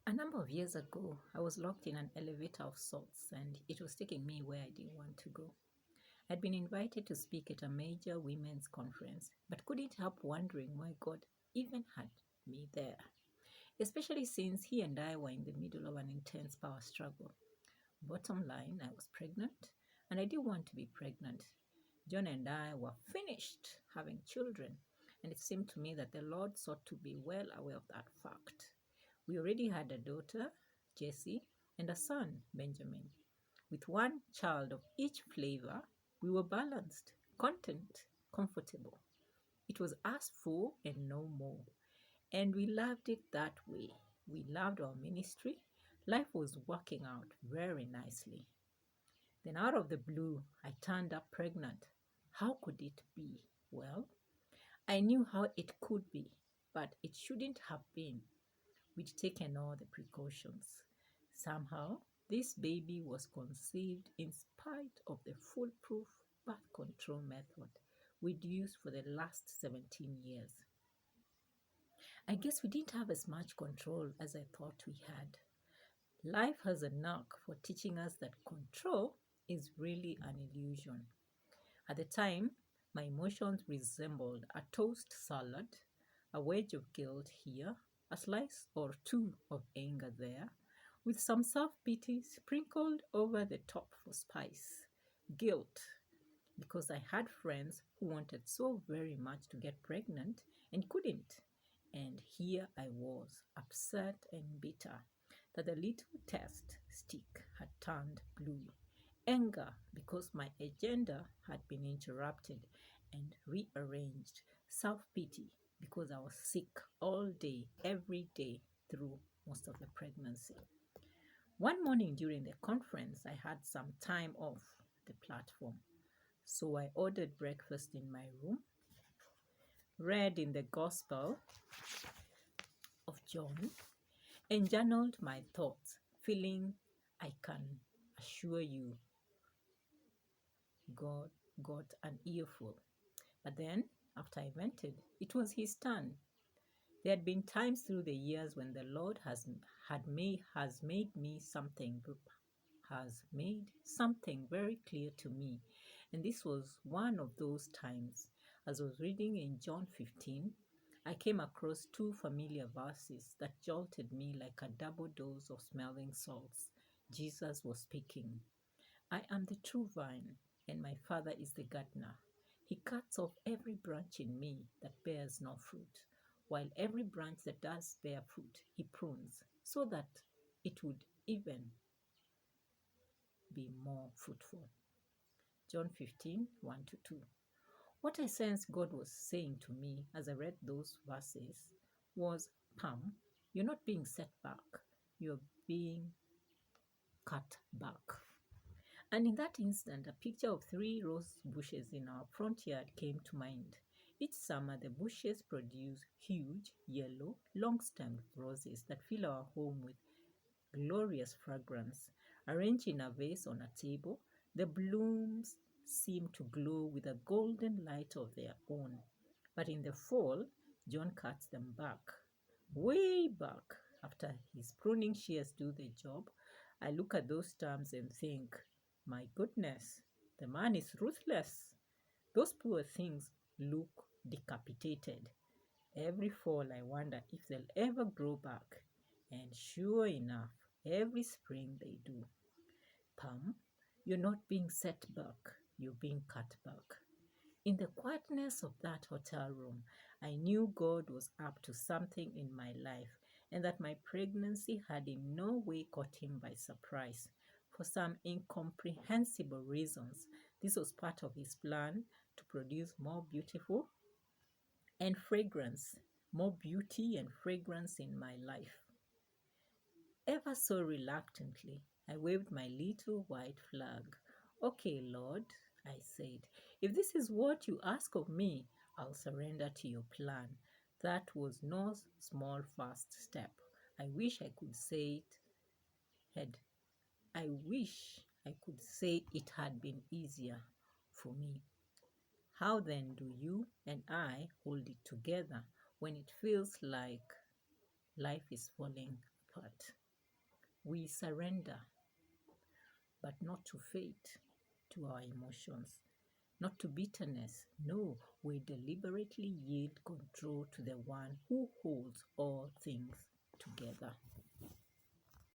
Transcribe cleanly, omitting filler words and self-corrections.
A number of years ago, I was locked in an elevator of sorts and it was taking me where I didn't want to go. I'd been invited to speak at a major women's conference, but couldn't help wondering why God even had me there, especially since He and I were in the middle of an intense power struggle. Bottom line, I was pregnant and I didn't want to be pregnant. John and I were finished having children, and it seemed to me that the Lord sought to be well aware of that fact. We already had a daughter, Jessie, and a son, Benjamin. With one child of each flavor, we were balanced, content, comfortable. It was us four and no more. And we loved it that way. We loved our ministry. Life was working out very nicely. Then, out of the blue, I turned up pregnant. How could it be? Well, I knew how it could be, but it shouldn't have been. We'd taken all the precautions. Somehow, this baby was conceived in spite of the foolproof birth control method we'd used for the last 17 years. I guess we didn't have as much control as I thought we had. Life has a knack for teaching us that control is really an illusion. At the time, my emotions resembled a toast salad, a wedge of guilt here, a slice or two of anger there, with some self pity sprinkled over the top for spice. Guilt, because I had friends who wanted so very much to get pregnant and couldn't. And here I was, upset and bitter that the little test stick had turned blue. Anger because my agenda had been interrupted and rearranged. Self pity because I was sick all day, every day through most of the pregnancy. One morning during the conference, I had some time off the platform. So I ordered breakfast in my room, read in the Gospel of John, and journaled my thoughts, feeling I can assure you God got an earful. But then, after I vented, it was his turn. There had been times through the years when the Lord has made me something has made something very clear to me. And this was one of those times. As I was reading in John 15, I came across two familiar verses that jolted me like a double dose of smelling salts. Jesus was speaking. I am the true vine, and my Father is the gardener. He cuts off every branch in me that bears no fruit, while every branch that does bear fruit, he prunes, so that it would even be more fruitful. John 15, 1 to 2. What I sensed God was saying to me as I read those verses was, Pam, you're not being set back, you're being cut back. And in that instant, a picture of three rose bushes in our front yard came to mind. Each summer, the bushes produce huge, yellow, long stemmed roses that fill our home with glorious fragrance. Arranged in a vase on a table, the blooms seem to glow with a golden light of their own. But in the fall, John cuts them back, way back. After his pruning shears do the job, I look at those stumps and think, my goodness, the man is ruthless. Those poor things look decapitated. Every fall, I wonder if they'll ever grow back. And sure enough, every spring they do. Pam, you're not being set back, you're being cut back. In the quietness of that hotel room, I knew God was up to something in my life and that my pregnancy had in no way caught him by surprise. For some incomprehensible reasons, this was part of his plan to produce and fragrance, more beauty and fragrance in my life. Ever so reluctantly, I waved my little white flag. Okay, Lord, I said, if this is what you ask of me, I'll surrender to your plan. That was no small first step. I wish I could say it had I wish I could say it had been easier for me. How then do you and I hold it together when it feels like life is falling apart? We surrender, but not to fate, to our emotions, not to bitterness. No, we deliberately yield control to the one who holds all things together.